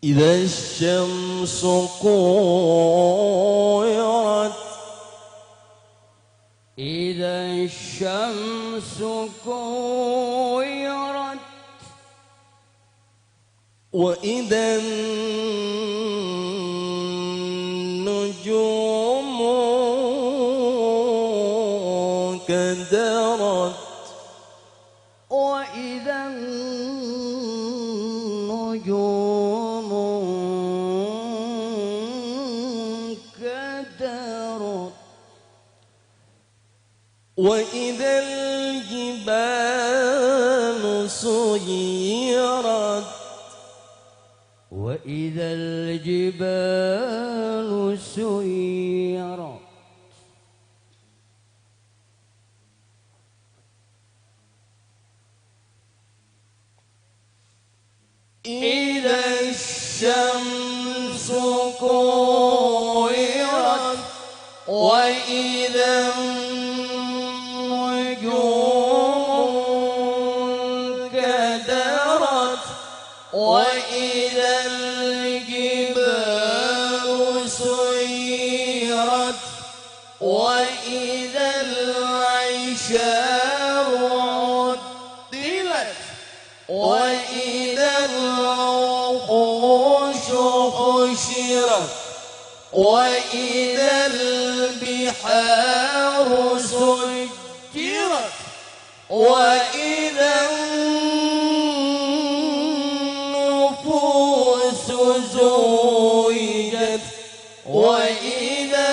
إذا الشمس كورت إذا الشمس كورت وإذا النجوم كدرت وإذا النجوم كدرت وإذا الجبال سيرت وإذا الجبال سيرت إذا الشمس كورت وإذا النجوم كدرت وإذا الجبال سيرت وإذا العشار عطلت وإذا الوحوش حشرت وإذا البحار سجرت وإذا النفوس زوجت وإذا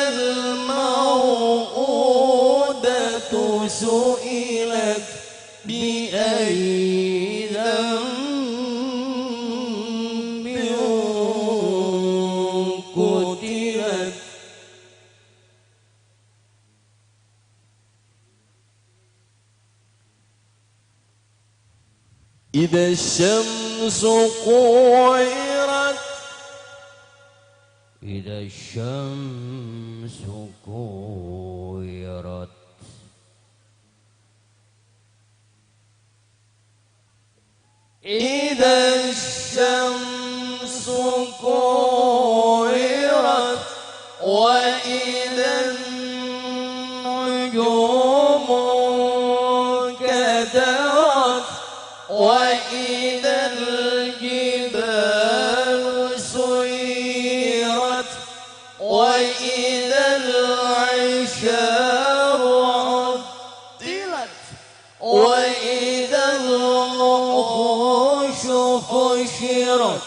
الموءودة سئلت بأي ذنب قتلت إذا الشمس كورت إذا الشمس كورت إذا الشمس كورت وإذا النجوم كدرت وإذا الجبال سيرت وإذا العشار عطلت وإذا الوحوش حشرت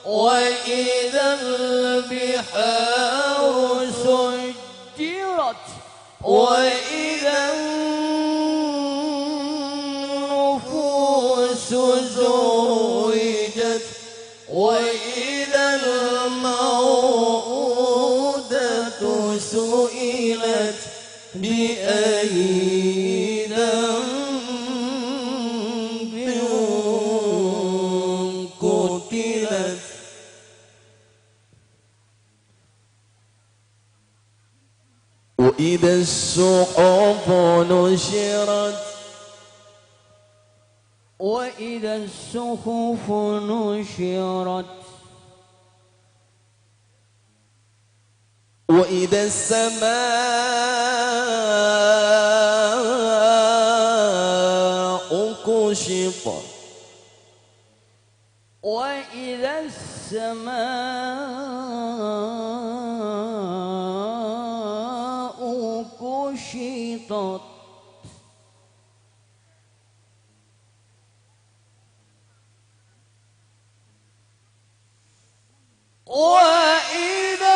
وإذا البحار سجرت وإذا النفوس زوجت وإذا الموءودة سئلت بأي ذنب قتلت وإذا الصحف نشرت وإذا الصحف نشرت وإذا السماء كشطت وإذا السماء كشطت وإذا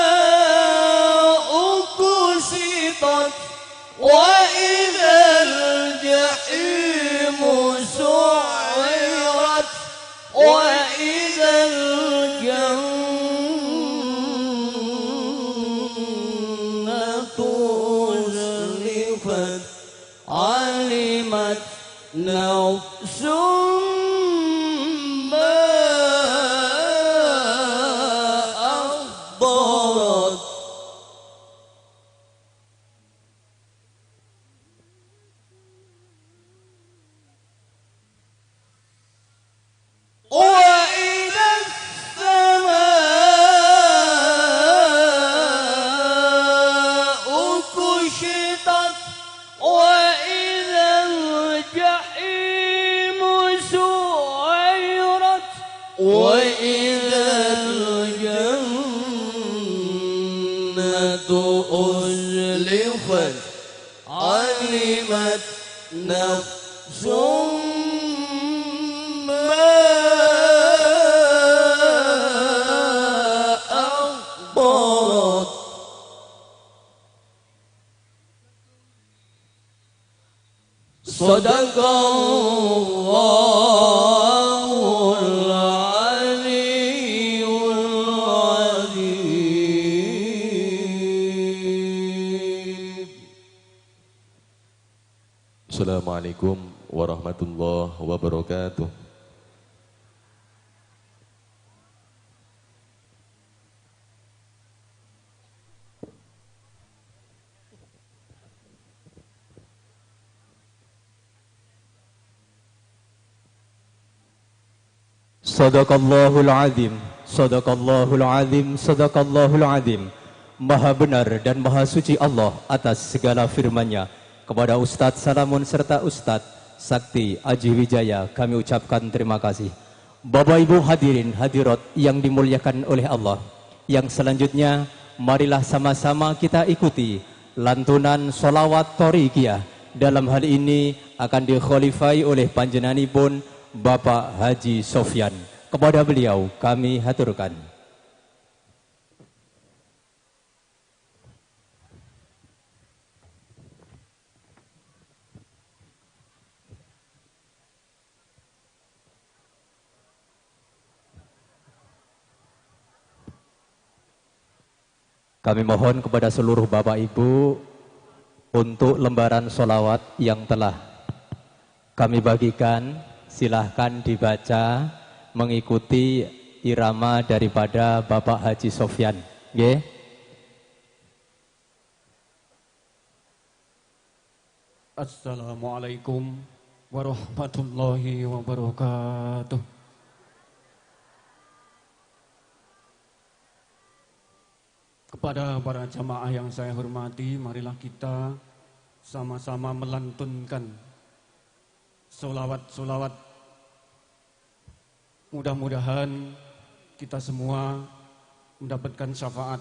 السماء كشطت وإذا الجحيم سعرت وإذا الجنة أزلفت علمت نفس ما أحضرت أزلفت علمت نفس ما أحضرت صدق الله العلي العظيم. Assalamualaikum warahmatullahi wabarakatuh. Sadaqallahul azim, sadaqallahul azim, sadaqallahul azim. Maha benar dan maha suci Allah atas segala firman-Nya. Kepada Ustadz Salamun serta Ustadz Sakti Aji Wijaya kami ucapkan terima kasih. Bapak Ibu hadirin hadirat yang dimuliakan oleh Allah, yang selanjutnya marilah sama-sama kita ikuti lantunan solawat Thorikiyah. Dalam hal ini akan dikhalifai oleh panjenenganipun Bapak Haji Sofyan. Kepada beliau kami haturkan. Kami mohon kepada seluruh Bapak Ibu untuk lembaran solawat yang telah kami bagikan, silahkan dibaca mengikuti irama daripada Bapak Haji Sofyan. Nggih. Assalamualaikum warahmatullahi wabarakatuh. Kepada para jamaah yang saya hormati, marilah kita sama-sama melantunkan solawat-solawat. Mudah-mudahan kita semua mendapatkan syafaat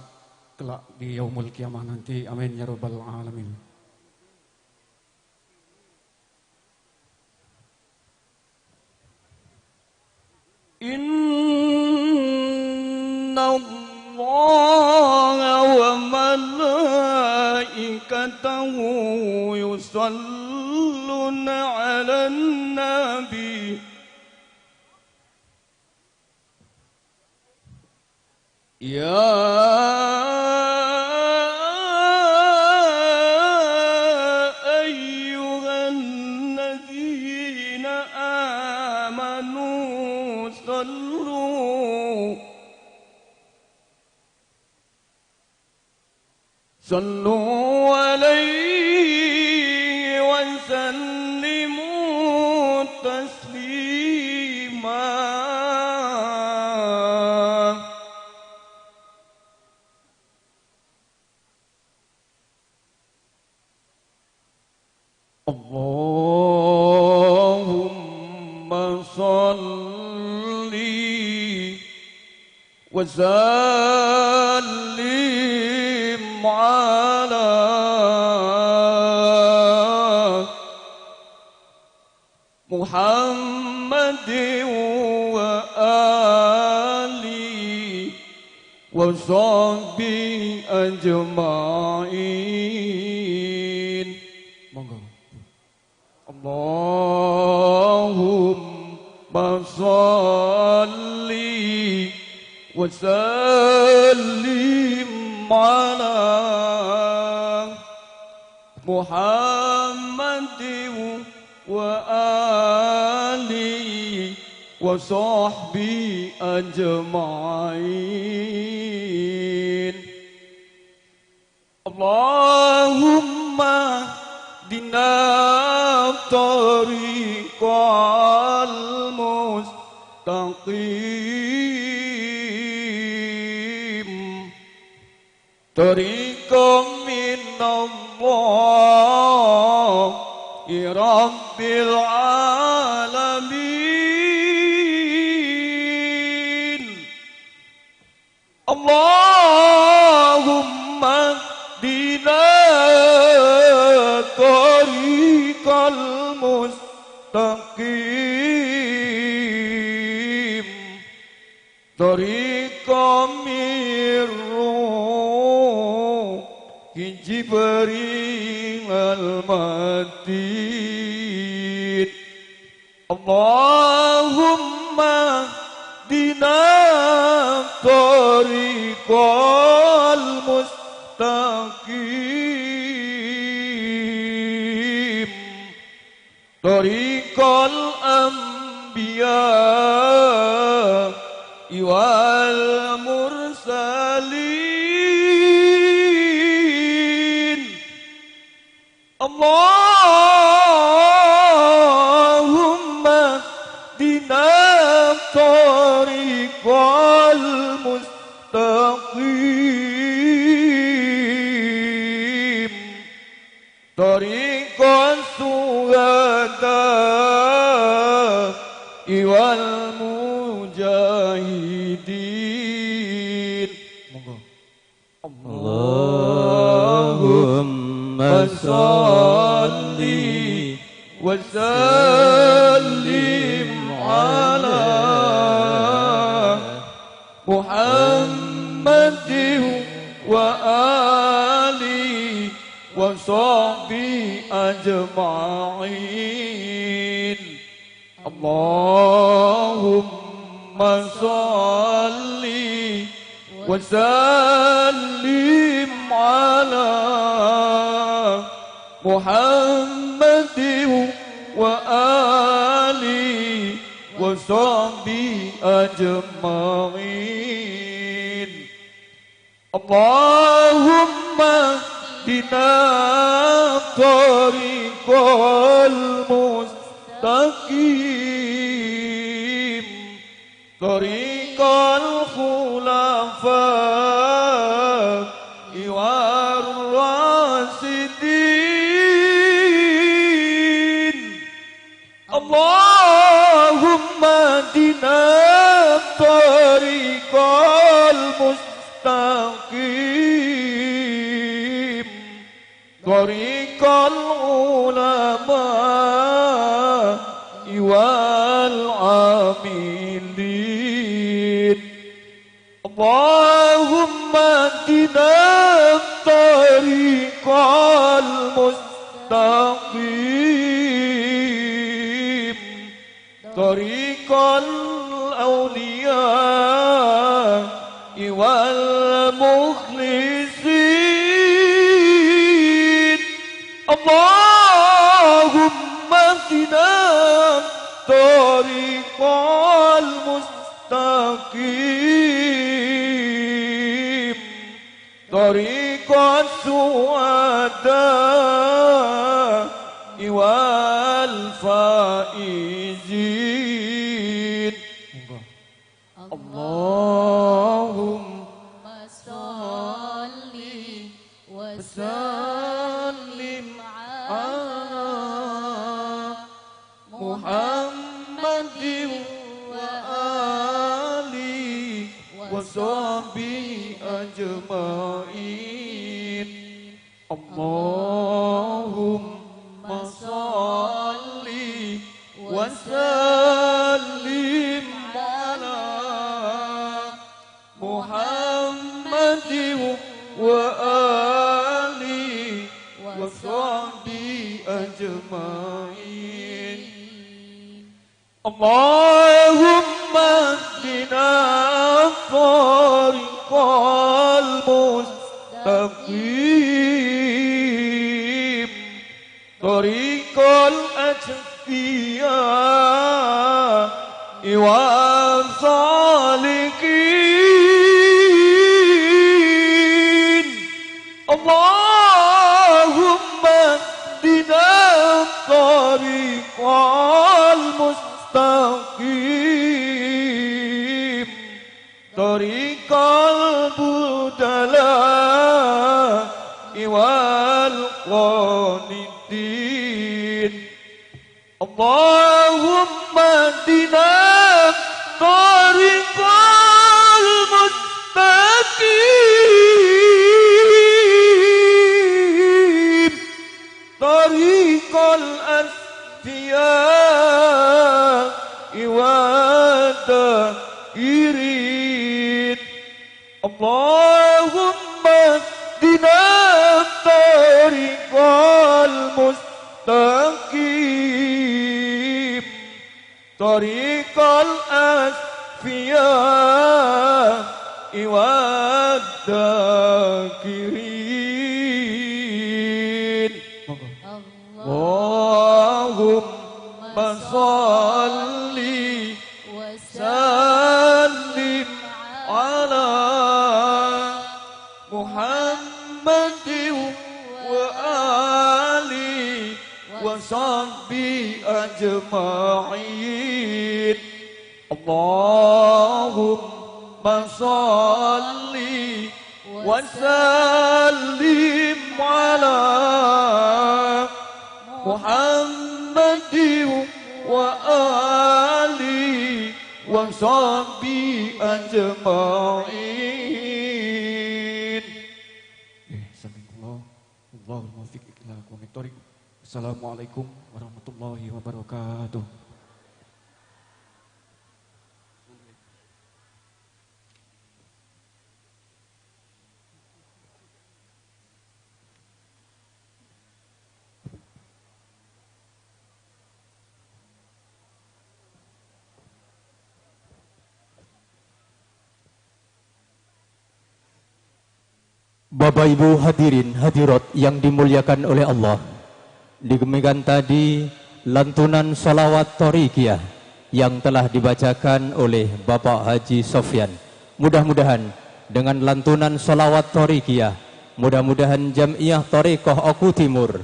kelak di yaumul kiamah nanti. Amin ya rabbal alamin. Inna Allah wa malaikatahu yusalluna ala nabi. Ya ayyuhalladzina amanu sallu alaihi wa sallimu taslima. Allahumma salli wa sallim ala Muhammadin wa ali wa sahbihi ajma'in. Monggo. Allahumma salli wa sallim ala Muhammadin wa ali wa sahbihi ajma'in. Allahumma dina tariqal mustaqim, tariqam minallahi rabbil alamin. Allahumma mustaqim tariqa mirru Jibril al-matin Allahumma dina tariqal mustaqim tariqal anbiya wal mursalin Allahumma dina tariqal mustaqim tariqal suhada wal mujahidin monggo Allahumma salli wa sallim ala Muhammadin wa ali wa sahbi ajma'in Allahumma salli wa sallim ala Muhammadin wa ali wa sahbi ajma'in Allahumma dina tariqal mustaqim tariqal khulafa war rasidin Allahumma dina tariqal mustaqim tariqal ulama wal amilin Allahumma dina tariqal mustaqim tariqal awliya wal mukhlisin Allahumma dina tariqal mustaqim tariqal suhada wal faizin Allahumma salli wa sallim ala Muhammadin wa ali wa sahbi ajma'in Allahumma salli wa sallim ala Muhammadin wa ali wa sahbi ajma'in Allahumma dina tariqal mustaqim tariqal atqiya wa salikin Allahumma dina tariqal mustaqim tariqal budala wal qanitin Allahumma dina tariqal mustaqim tariqal asfiya المستقيم طريق الأسفياء والذاكرين اللهم صل وسلم على محمد وآله وصحبه أجمعين اللهم صل وسلم على محمد وآله وصحبه أجمعين. Allahul muwaffiq ila aqwamit thoriq. Assalamualaikum warahmatullahi wabarakatuh. Bapak Ibu hadirin hadirat yang dimuliakan oleh Allah, demikian tadi lantunan salawat Thorikiyah yang telah dibacakan oleh Bapak Haji Sofyan. Mudah-mudahan dengan lantunan salawat Thorikiyah, mudah-mudahan Jam'iyah Thorikoh Oku Timur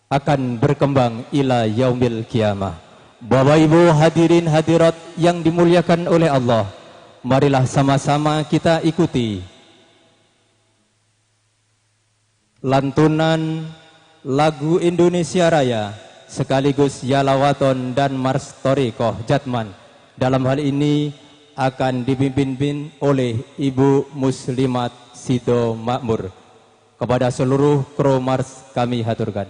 akan berkembang ila yaumil kiamah. Bapak Ibu hadirin hadirat yang dimuliakan oleh Allah, marilah sama-sama kita ikuti lantunan lagu Indonesia Raya sekaligus Yalawaton dan Mars Thorikoh Jatman. Dalam hal ini akan dipimpin oleh Ibu Muslimat Sido Makmur. Kepada seluruh kru Mars kami haturkan.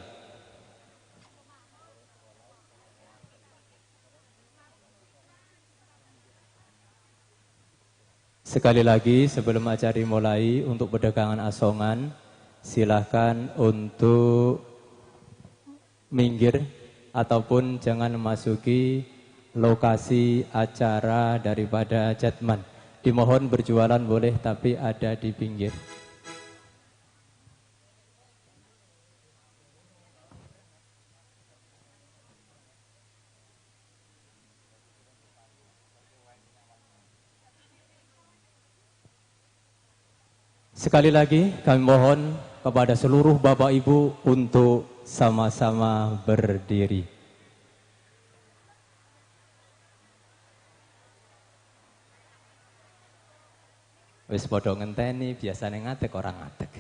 Sekali lagi sebelum acara dimulai, untuk pedagangan asongan silahkan untuk minggir ataupun jangan memasuki lokasi acara daripada Jatman. Dimohon berjualan boleh tapi ada di pinggir. Sekali lagi kami mohon kepada seluruh Bapak Ibu untuk sama-sama berdiri. Wis padha ngenteni, biasane ngadeg orang ngadeg.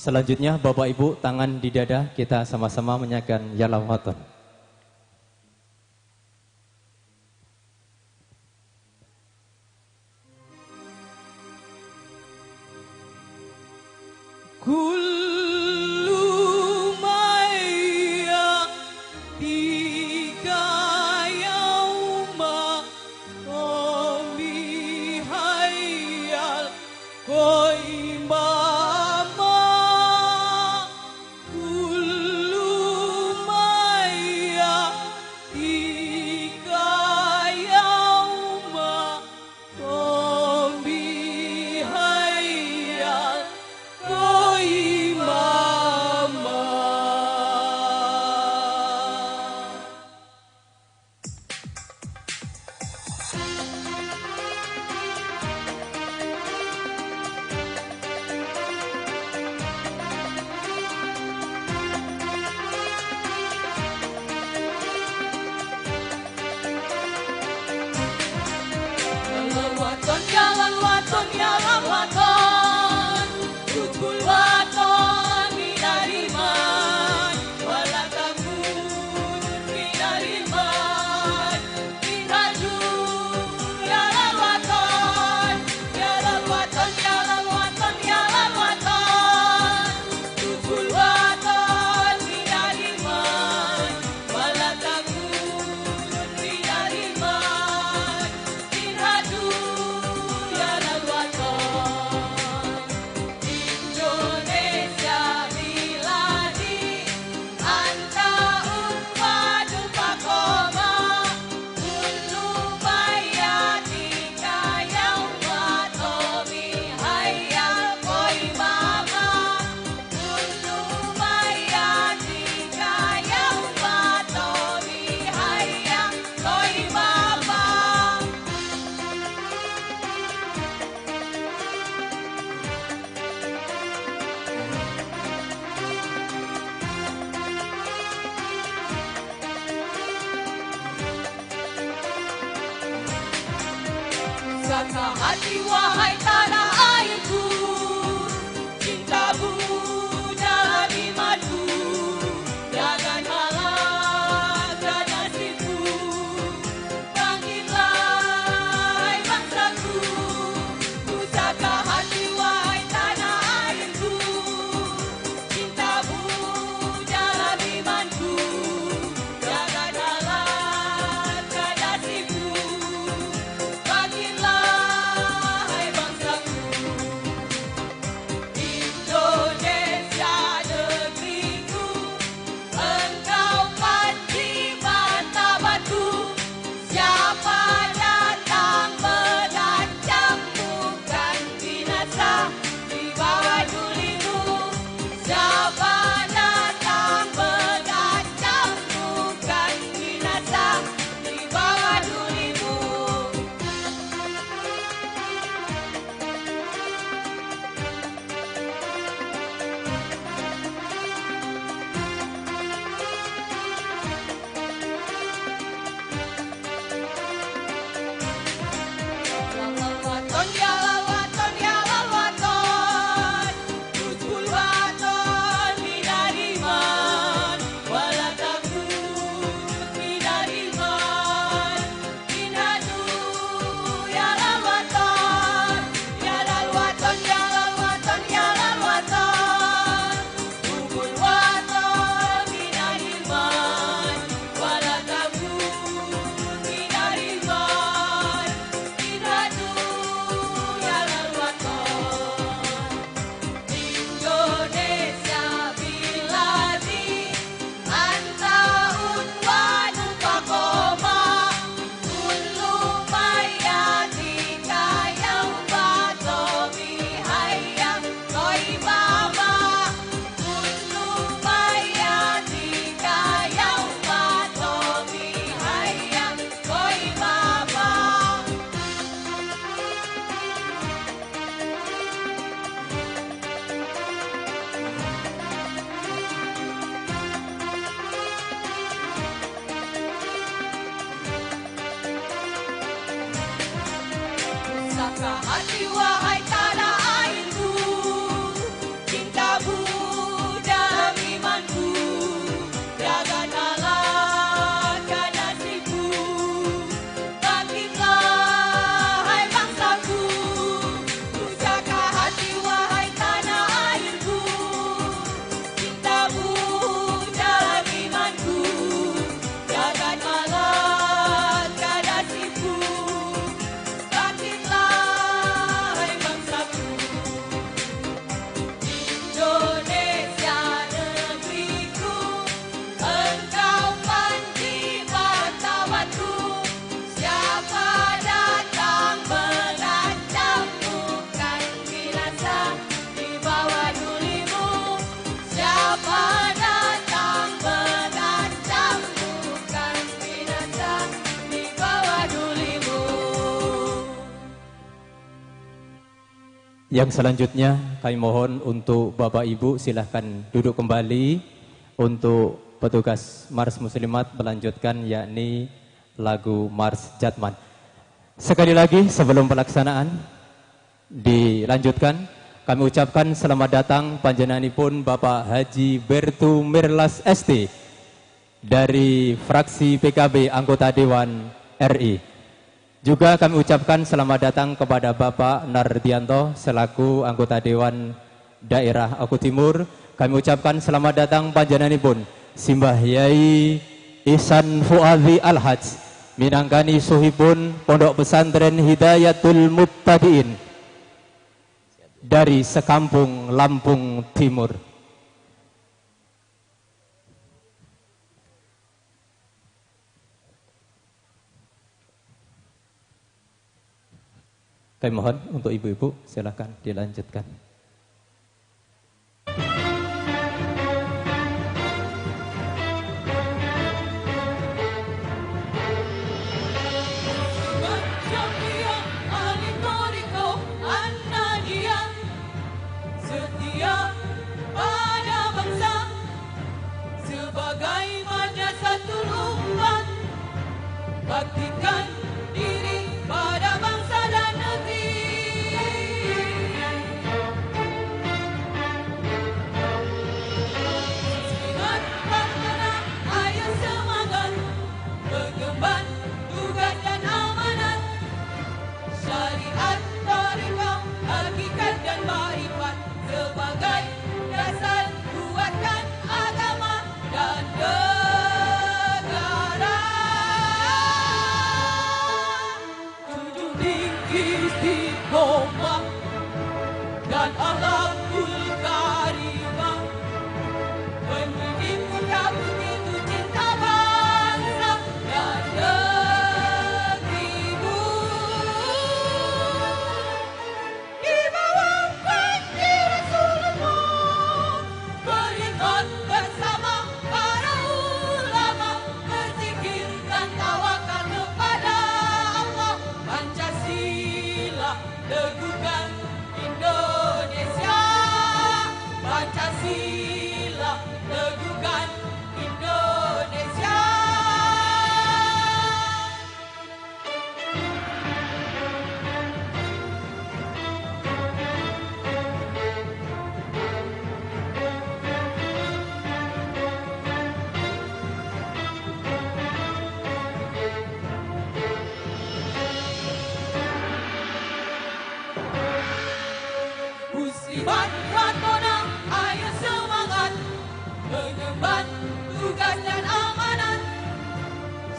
Selanjutnya Bapak Ibu tangan di dada, kita sama-sama menyanyikan Ya Lawatan. Kullu maya tiga yauma Qami hayal qaimama Kullu maya tiga yauma Qami hayal Jalan waton, jalan waton, Tutul waton, minariman, wala takut, minariman, minaju, jalan waton, jalan waton, jalan waton, jalan waton, Tutul waton, minariman, wala takut, minariman, minaju. Saka hati wahai tanah airku, cintamu jadi madu, jangan halang dan nasibku, bangkitlah bangsaku. Saka hati wahai tanah airku, cintamu jadi imanku, jangan halang dan nasibku, bangkitlah. Hati wahai tanah airku, cintamu Yang selanjutnya kami mohon untuk Bapak Ibu silahkan duduk kembali untuk petugas Mars Muslimat melanjutkan yakni lagu Mars Jatman. Sekali lagi sebelum pelaksanaan dilanjutkan, kami ucapkan selamat datang panjenenganipun Bapak Haji Bertu Mirlas ST dari fraksi PKB anggota Dewan RI. Juga kami ucapkan selamat datang kepada Bapak Nardianto selaku anggota Dewan Daerah Aku Timur. Kami ucapkan selamat datang panjenenganipun Simbah Yai Ihsan Fuadhi Al-Hajj minangkani suhipun Pondok Pesantren Hidayatul Muttadiin dari sekampung Lampung Timur. Kami mohon untuk ibu-ibu silakan dilanjutkan. Syamia, ahli toriko, An-Nadia, setia pada bangsa, sebagai madrasatul umat, baktikan diri pada bangsa dan negeri. Semangat pelaksana, ayo semangat, mengemban tugas dan amanat. Syariat, tarekat, hakikat dan makrifat sebagai dasar kuatkan agama dan negara. Junjung tinggi istiqomah dan akhlakul karimah, pendidik muda begitu cinta bangsa dan negerimu. Di bawah panji Rasulullah, berikat bersama para ulama, berzikir dan tawakal kepada Allah. Pancasila teguhkan Indonesia, Pancasila teguhkan Indonesia. Muslimat Watona, ayo semangat, mengemban tugas dan amanat.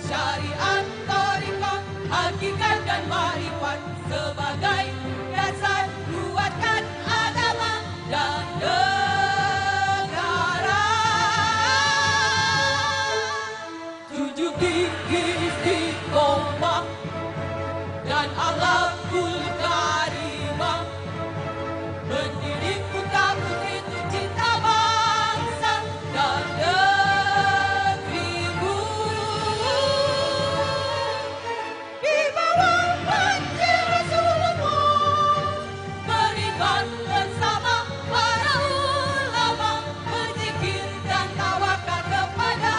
Syariat, tarekat, hakikat dan makrifat sebagai dasar kuatkan agama dan negara. Junjung tinggi istiqomah dan akhlakul karimah, pendidik putra begitu cinta bangsa dan negerimu. Di bawah panji Rasulullah, berikat bersama para ulama, berzikir dan tawakal kepada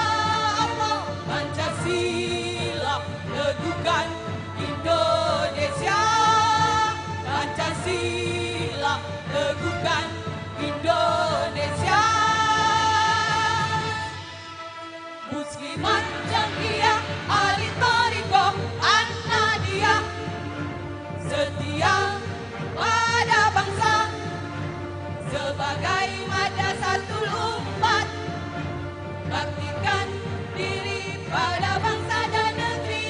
Allah. Pancasila teguhkan Indonesia, Pancasila teguhkan Indonesia. Muslimat Jamiah, ahli thariqah, An-Nadia, setia pada bangsa, sebagai madrasatul umat, baktikan diri pada bangsa dan negeri.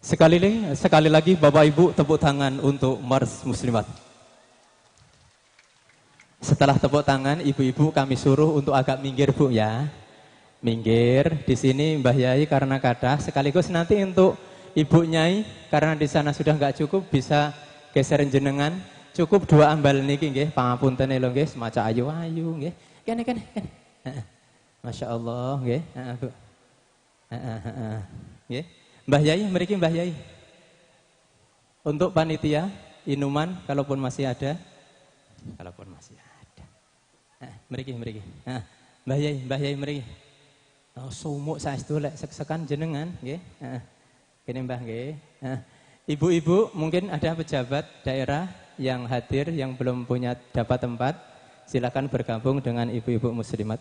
Sekali lagi Bapak Ibu tepuk tangan untuk Mars Muslimat. Setelah tepuk tangan, ibu-ibu kami suruh untuk agak minggir Bu ya. Minggir di sini Mbah Yai karena kadah, sekaligus nanti untuk Ibu Nyai karena di sana sudah nggak cukup bisa geser jenengan. Cukup 2 ambal niki nggih, pangapunten lho nggih, semaca ayu-ayu nggih. Kene. Masya Allah nggih. Bu. Nggih. Mbah Yai, mriki Mbah Yai. Untuk panitia inuman kalaupun masih ada. Kalaupun masih ada. Mriki. Mbah Yai mriki. Oh, sumuk saestu lek sek-sekan jenengan nggih. Kene Mbah nggih. Ibu-ibu mungkin ada pejabat daerah yang hadir yang belum punya dapat tempat, silakan bergabung dengan ibu-ibu muslimat.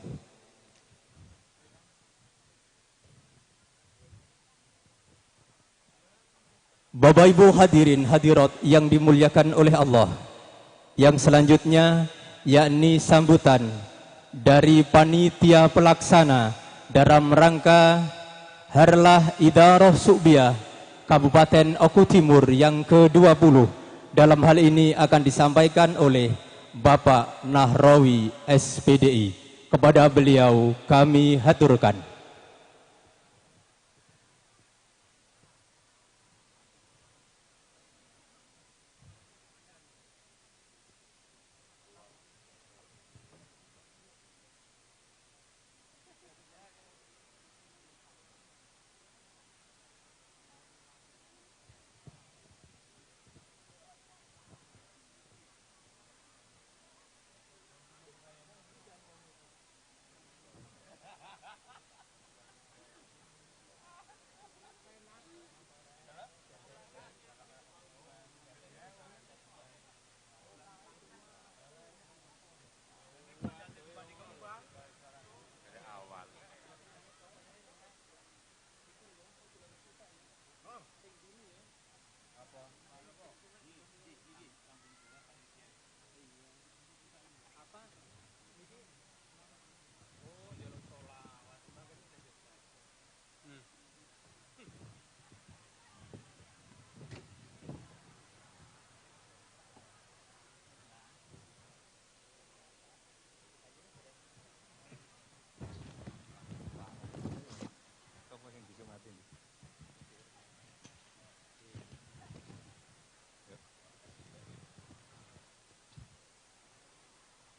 Bapak Ibu hadirin hadirat yang dimuliakan oleh Allah. Yang selanjutnya yakni sambutan dari panitia pelaksana dalam rangka Harlah Idarah Su'biyah Kabupaten Oku Timur yang ke-20. Dalam hal ini akan disampaikan oleh Bapak Nahrawi SPDI. Kepada beliau kami haturkan.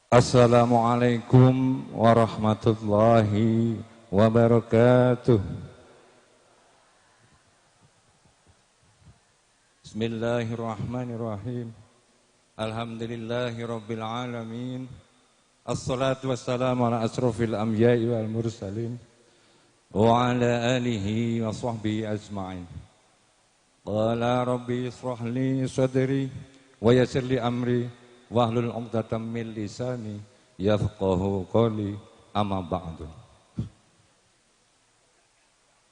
Assalamualaikum warahmatullahi wabarakatuh. Bismillahirrahmanirrahim. Alhamdulillahi rabbil alamin. Assalatu wassalamu ala asrafil anbiya'i wal mursalin wa ala alihi wa sahbihi ajma'in. Qala rabbi israh li sadri wa yassir li amri wahlul 'uqdatam min lisani yafqahu qawli, amma ba'du.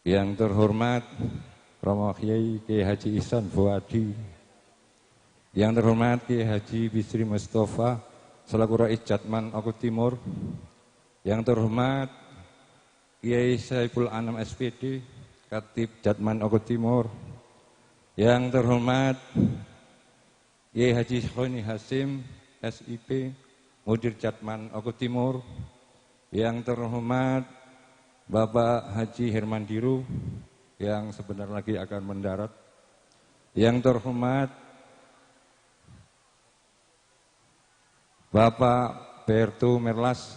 Yang terhormat Romo Kiai Haji Ihsan Fuadi, yang terhormat Kiai Haji Bisri Mustafa selaku Rais Jatman Oku Timur, yang terhormat Kiai Saiful Anam SPD Khatib Jatman Oku Timur, yang terhormat Kiai Haji Khoni Hasim SIP Mudir Jatman Oku Timur, yang terhormat Bapak Haji Herman Diru yang sebentar lagi akan mendarat, yang terhormat Bapak Bertu Merlas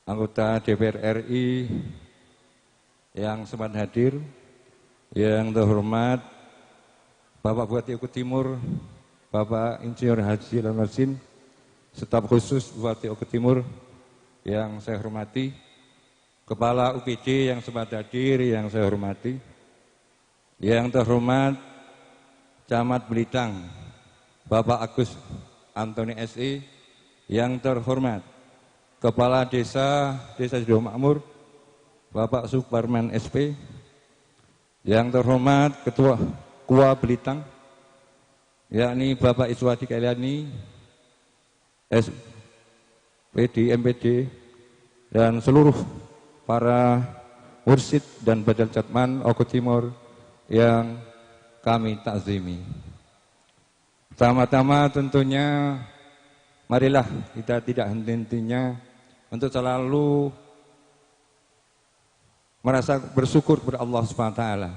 anggota DPR RI yang sempat hadir, yang terhormat Bapak Bupati Oku Timur, Bapak Insinyur Haji Lamasin, staf khusus Bupati Oku Timur yang saya hormati, Kepala UPD yang sempat hadir yang saya hormati, yang terhormat Camat Belitang, Bapak Agus Antoni SE, yang terhormat Kepala Desa Sido Makmur, Bapak Suparman SP, yang terhormat Ketua Kua Belitang, yakni Bapak Iswadi Kailiani, SPD, MPD, dan seluruh para mursyid dan badal Jatman Oku Timur yang kami takzimi. Pertama-tama tentunya marilah kita tidak henti-hentinya untuk selalu merasa bersyukur kepada Allah Subhanahu wa taala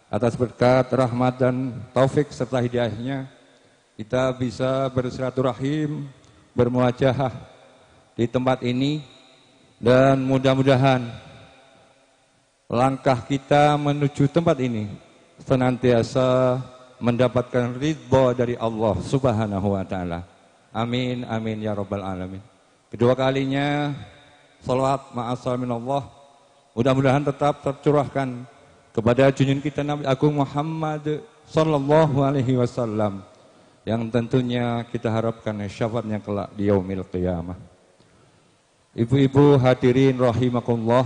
atas berkat, rahmat dan taufik serta hidayahnya kita bisa bersilaturahim, bermuajahah di tempat ini, dan mudah-mudahan langkah kita menuju tempat ini senantiasa mendapatkan ridha dari Allah Subhanahu wa taala. Amin amin ya rabbal alamin. Kedua kalinya salawat ma'asal minallah mudah-mudahan tetap tercurahkan kepada junjungan kita Nabi Agung Muhammad sallallahu alaihi wasallam yang tentunya kita harapkan syafaatnya kelak di yaumil qiyamah. Ibu-ibu hadirin rahimakumullah,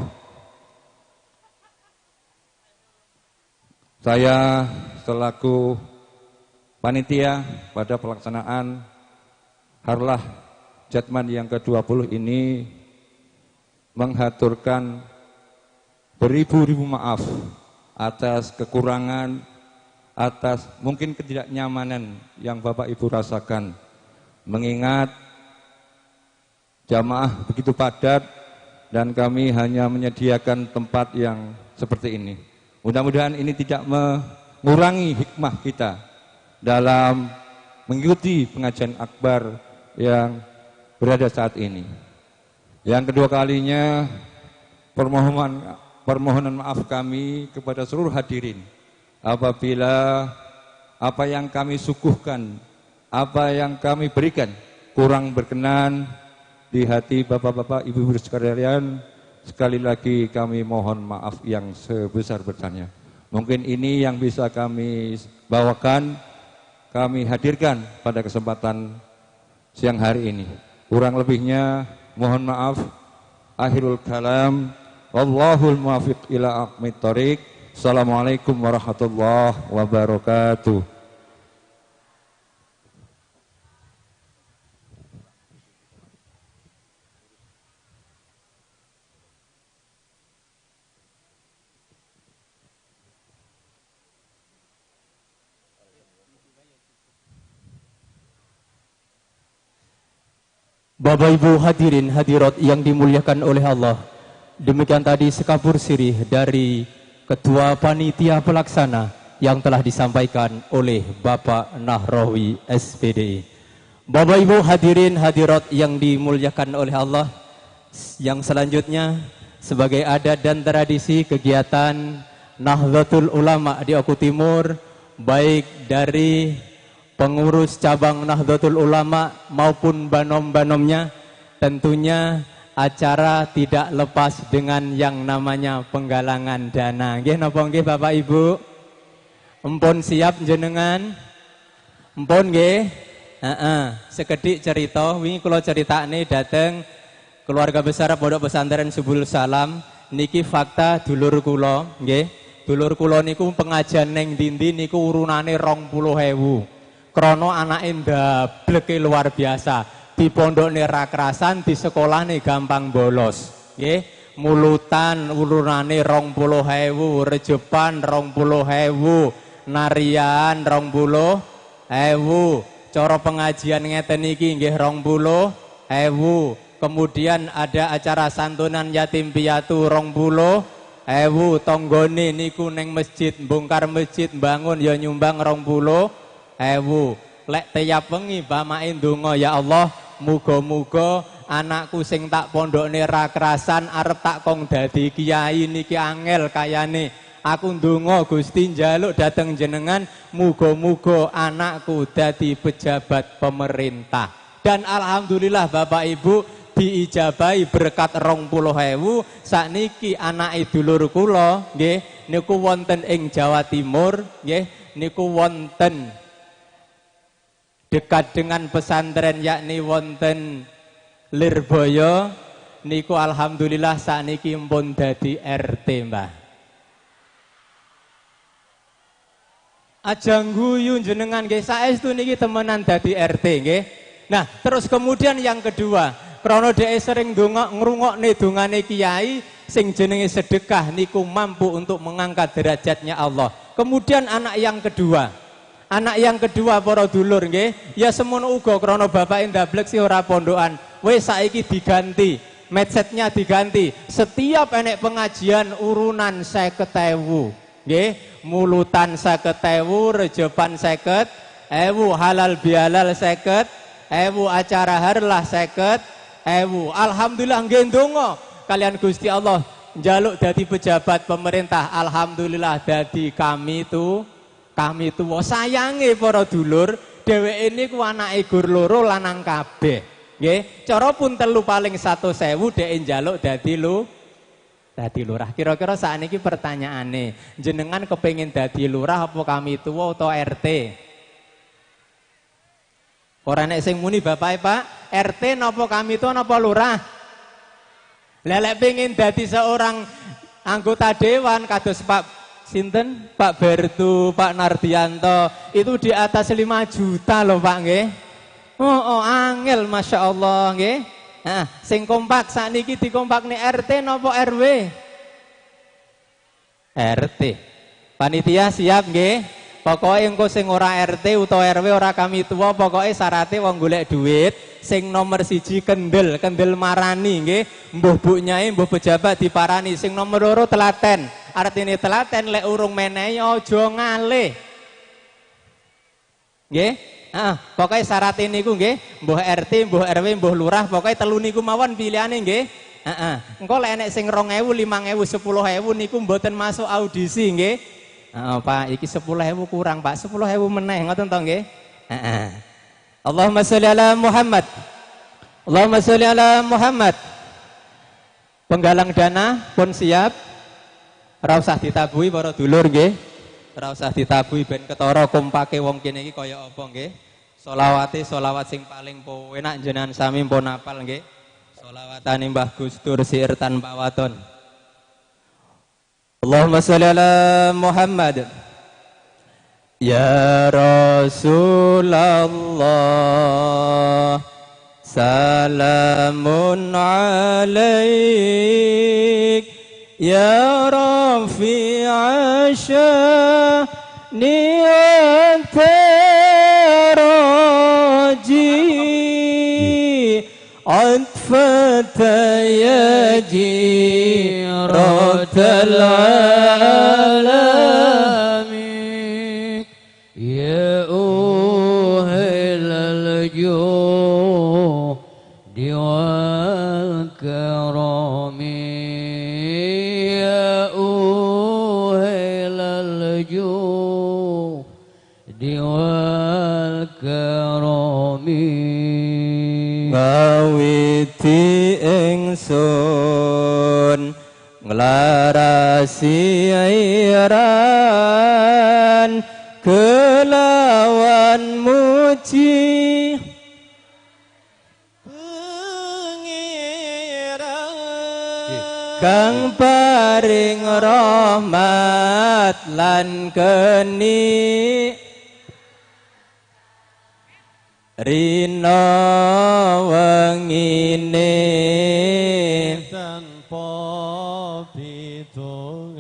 saya selaku panitia pada pelaksanaan Harlah Jatman yang ke-20 ini menghaturkan beribu-ribu maaf atas kekurangan, atas mungkin ketidaknyamanan yang Bapak Ibu rasakan, mengingat jamaah begitu padat dan kami hanya menyediakan tempat yang seperti ini. Mudah-mudahan ini tidak mengurangi hikmah kita dalam mengikuti pengajian akbar yang berada saat ini. Yang kedua kalinya permohonan maaf kami kepada seluruh hadirin apabila apa yang kami suguhkan, apa yang kami berikan kurang berkenan di hati bapak-bapak, ibu-ibu sekalian. Sekali lagi kami mohon maaf yang sebesar-besarnya. Mungkin ini yang bisa kami bawakan, kami hadirkan pada kesempatan siang hari ini. Kurang lebihnya mohon maaf. Akhirul kalam, wallahul muwaffiq ila aqwamit thoriq. Assalamualaikum warahmatullahi wabarakatuh. Bapak Ibu hadirin hadirat yang dimuliakan oleh Allah, demikian tadi sekabur sirih dari Ketua Panitia Pelaksana yang telah disampaikan oleh Bapak Nahrawi SPDI. Bapak Ibu hadirin hadirat yang dimuliakan oleh Allah, yang selanjutnya sebagai adat dan tradisi kegiatan Nahdlatul Ulama di Oku Timur, baik dari pengurus cabang Nahdlatul Ulama maupun banom-banomnya, tentunya acara tidak lepas dengan yang namanya penggalangan dana. Nggih napa nggih Bapak Ibu? Empun siap jenengan? Empun nggih? Sekedhik cerita, wingi kula critakne dateng keluarga besar Pondok Pesantren Subul Salam. Niki fakta dulur kula, nggih. Dulur kula niku pengajian ning ndi niku urunane 20.000. Krono anake ndableke luar biasa. Di pondokne ra kerasan, di sekolahne gampang bolos. Nggih, mulutan urunane 20.000, rejepan 20.000, narian 20.000. Cara pengajian ngeten iki nggih 20.000. Kemudian ada acara santunan yatim piatu 20.000. Tonggone niku ning masjid, bongkar masjid, bangun ya nyumbang 20.000. Lek tiap wengi bamake ndonga, ya Allah, muga-muga anakku sing tak pondokne ra kerasan arep tak kong dadi kiai niki angel kayane. Aku ndonga Gusti njaluk dateng jenengan, muga-muga anakku dadi pejabat pemerintah. Dan alhamdulillah Bapak Ibu diijabahi berkat 20.000. Sakniki anake dulur kula nggih niku wonten ing Jawa Timur, nggih niku wonten dekat dengan pesantren yakni wonten Lirboyo, niku alhamdulillah sakniki mpun dadi RT, Mbah. Aja guyu jenengan nggih, saestu niki temenan dadi RT nggih. Nah, terus kemudian yang kedua, krana dhek sering ngrungokne dongane kiai sing jenenge sedekah niku mampu untuk mengangkat derajatnya Allah. Kemudian anak yang kedua, Anak yang kedua para dulur nggih, ya semono uga krana bapak ndablek si ora pondokan. Wis saiki diganti, mindsetnya diganti. Setiap enek pengajian urunan 50.000, nggih, mulutan 50.000, rejepan 50.000, halal bihalal 50.000, acara harlah 50.000. Alhamdulillah nggih ndonga kalian Gusti Allah njaluk dadi pejabat pemerintah. Alhamdulillah dadi kami tuwa. Sayange para dulur, dheweke niku anake gur loro lanang kabeh. Nggih, cara pun telu paling 100.000 dhek njaluk dadi lurah. Kira-kira sakniki pertanyaane, jenengan kepengin dadi lurah apa kami tuwa utawa RT? Ora nek sing muni bapak Pak, RT napa kami tuwa napa lurah? Lelek pengen dadi seorang anggota dewan kados Pak sinten? Pak Bertu, Pak Nardianto, itu di atas 5 juta loh Pak nggih. Oh, angel Masya Allah nggih. Nah, sing kompak sakniki dikompakne RT napa RW? RT. Panitia siap nggih? Pokoknya engko sing ora RT utawa RW ora kami tua, pokoknya syaratnya wong golek duit sing nomor 1 kendel marani nggih, mbuh bu nyai mbuh pejabat diparani, sing nomor 2 telaten. Artine telaten lek urung menehi aja ngalih. Nggih? Pokoknya syarat niku nggih, mbuh RT, mbuh RW, mbuh lurah, pokoknya telu niku mawon pilihane nggih. Engko lek enek sing 2.000, 5.000, 10.000 niku mboten masuk audisi nggih. Pak, iki 10.000 kurang Pak, 10.000 meneh ngoten to nggih. Allahumma sholli ala Muhammad. Allahumma sholli ala Muhammad. Penggalang dana pun siap. Ora usah ditabuhi para dulur nggih. Ora usah ditabuhi ben ketara kompake wong kene iki kaya apa nggih. Sholawat sing paling enak jenengan sami pun hafal nggih. Sholawatane Mbah Gus Dur Siir Tanpa Waton. Allahumma sholli ala Muhammad. Ya Rasulullah, salamun alaik, ya rafi'a sya'ni antaraji, atfata ya jiratal alamin, ya uhilal judi wal karami, ya uhilal judi wal karami. Ngawiti ingsun nglarasi airan kelawan muji pengiran kang paring rahmat lan keni rina wengine tanpa pitungan,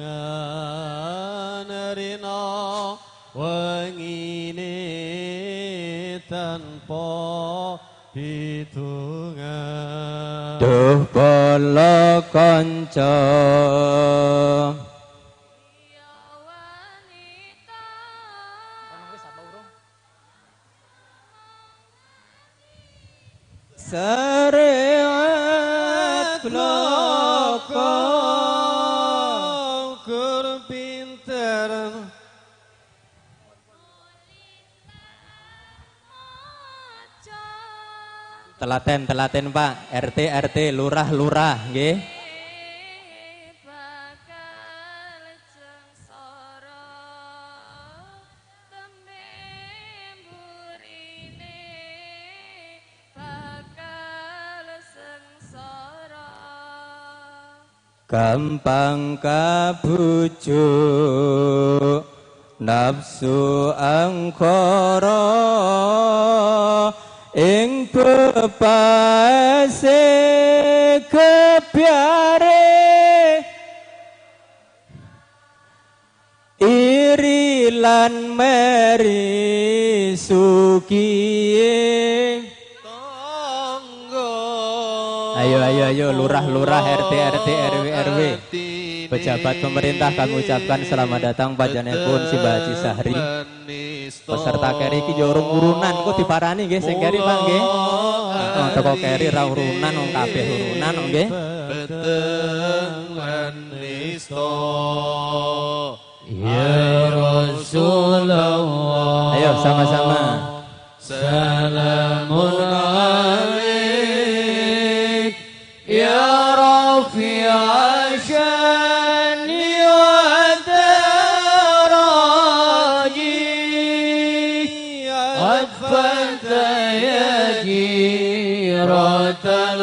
rina wengine tanpa pitungan. Duh bala kanca syariat loko kur pinter telaten Pak, RT lurah nggih. Gampang kabujuk nafsu angkara ing pepase kebyare iri lan merisuki. Ayo lurah-lurah, RT RW pejabat pemerintah kami ucapkan selamat datang panjenenganipun Simbah Haji Sahri peserta keri iki yo urunan kok diparani nggih sing keri Pak nggih. Teko keri ra urunan wong kabeh urunan nggih. Ya Rasulullah. Ayo sama-sama. Salamun alaik ya Rafi'a syani wa daraji adfanta ya giratal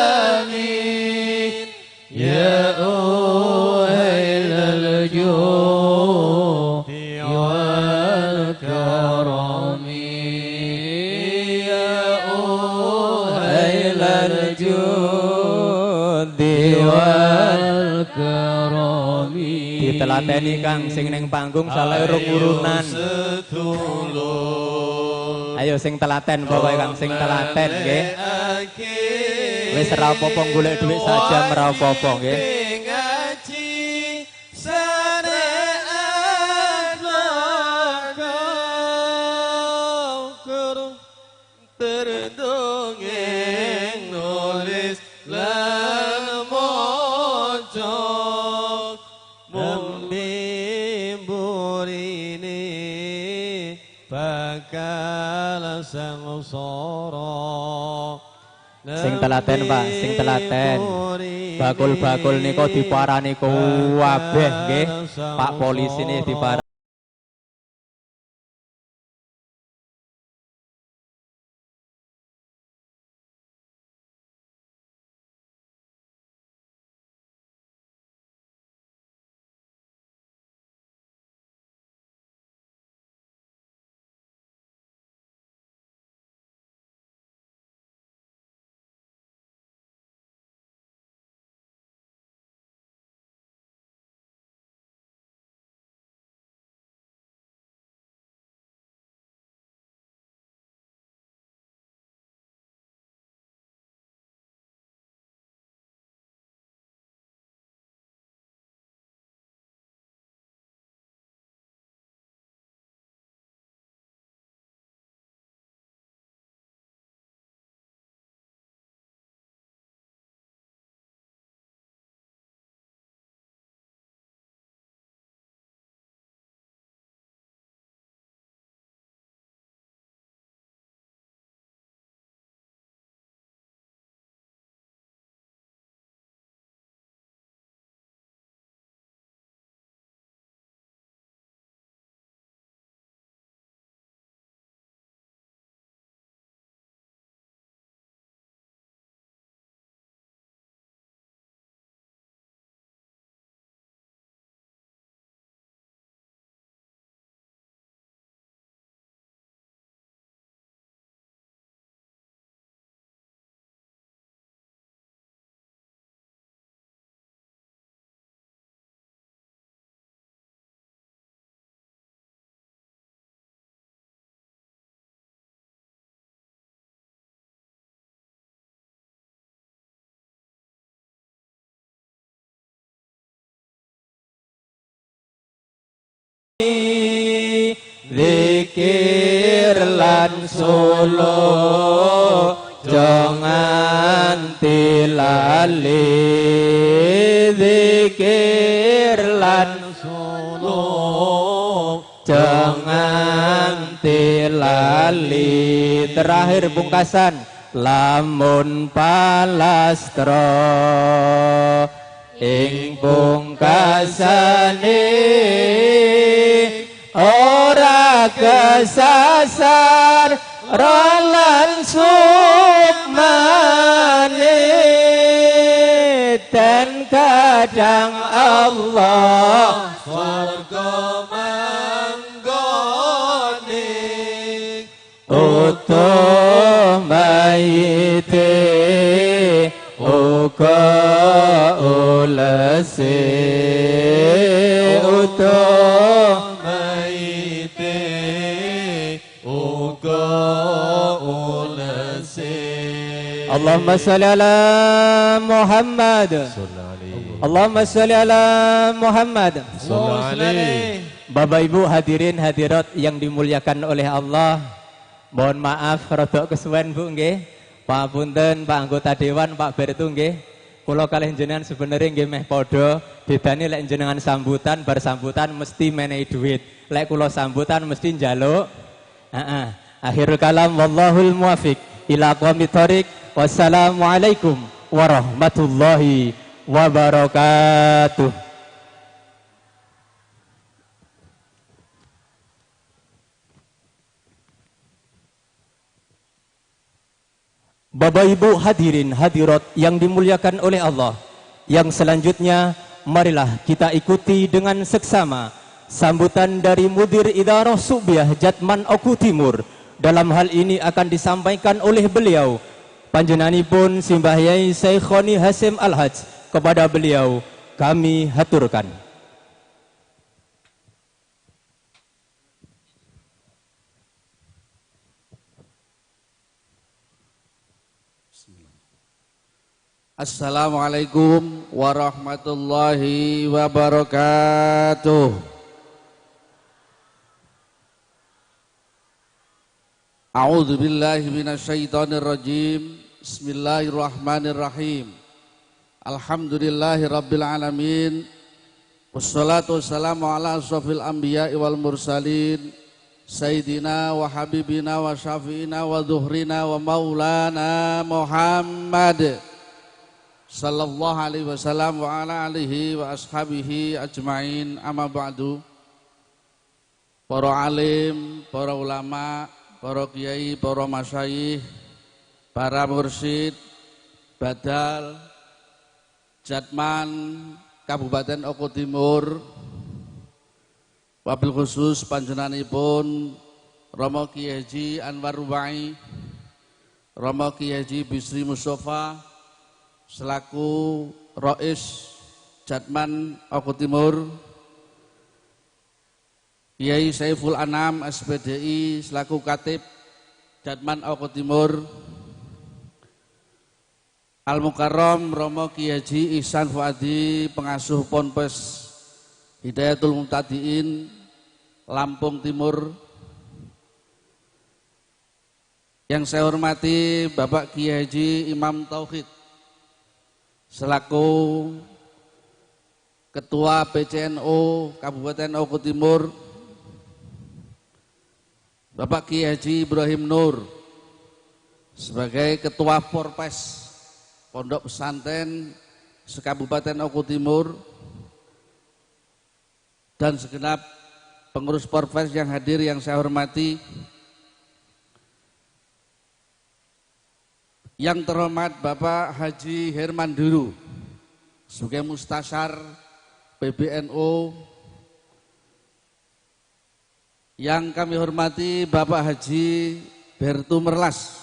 alamin ya uhailal judi wal karami ya uhailal judi wal karami. Ditelateni Kang sing ning panggung salah urung-urunan. Ayo sing telaten pokoke Kang sing telaten nggih. Wis ora apa-apa golek dhuwit saja ora apa-apa nggih. Terdongeng nulis lan maca membimbur ini bakal sangsara. Sing telaten Pak, sing telaten. Bakul-bakul nika diparani kabeh nggih. Pak polisi ini diparani. Zikir lan solo jangan tilali. Zikir lan solo jangan tilali. Terakhir pungkasan lamun palastra ing pungkasane ora kesasar ralan sukmane dan kadang Allah swarga manggone utuh mayite uga ulese butuh maite uga ulese. Allahumma sholli ala Muhammad. Allahumma sholli ala Muhammad. Bapak Ibu hadirin hadirat yang dimuliakan oleh Allah, mohon maaf rada kesuwen Bu nggih. Pak punten Pak anggota dewan, Pak Bertu nggih. Kula kalih jenengan sebenarnya nggih meh padha, bedane lek jenengan sambutan bar sambutan mesti menehi duit. Lek kula sambutan mesti njaluk. Heeh. Akhirul kalam wallahul muwaffiq ila aqwamit thoriq. Wassalamualaikum warahmatullahi wabarakatuh. Bapak Ibu hadirin hadirat yang dimuliakan oleh Allah, yang selanjutnya marilah kita ikuti dengan seksama sambutan dari Mudir Idarah Subiah Jatman Oku Timur. Dalam hal ini akan disampaikan oleh beliau panjenenganipun Simbah Yai Syekhoni Hasim Al-Haj. Kepada beliau kami haturkan. Assalamualaikum warahmatullahi wabarakatuh. A'udzu billahi minasyaitonir rajim. Bismillahirrahmanirrahim. Alhamdulillahi rabbil alamin. Wassalatu wassalamu ala asrofil anbiya'i wal mursalin. Sayyidina wa habibina wa syafi'ina wa dhuhrina wa maulana Muhammad sallallahu alaihi wasallam wa ala alihi wa ashabihi ajmain. Amma ba'du. Para alim, para ulama, para kiai, para masyayikh, para mursyid, badal, Jatman Kabupaten Oku Timur, wabil khusus panjenenganipun Romo Kiai Haji Anwar Rubai, Romo Kiai Haji Bisri Mustafa selaku Rois Jatman Oku Timur, Kiai Saiful Anam SPDI selaku Katib Jatman Oku Timur, Al-Mukarram Romo Kiai Haji Ihsan Fuadi pengasuh Ponpes Hidayatul Muhtadiin Lampung Timur. Yang saya hormati Bapak Kiai Haji Imam Tauhid selaku Ketua PCNO Kabupaten Oku Timur, Bapak Kiai Haji Ibrahim Nur sebagai Ketua Porpes Pondok Pesantren se-Kabupaten Oku Timur, dan segenap pengurus Porpes yang hadir yang saya hormati. Yang terhormat Bapak Haji Herman Duru sebagai Mustasyar PBNU. Yang kami hormati Bapak Haji Bertu Merlas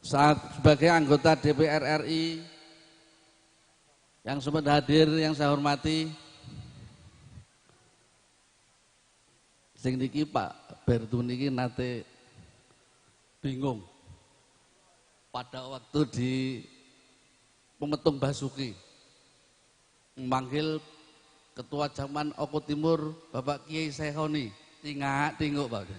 sebagai anggota DPR RI. Yang sempat hadir yang saya hormati. Sing niki Pak Bertu niki nate bingung pada waktu di Pemetung Basuki memanggil Ketua Jatman Oku Timur Bapak Kiai Syekhoni tinguk Pak.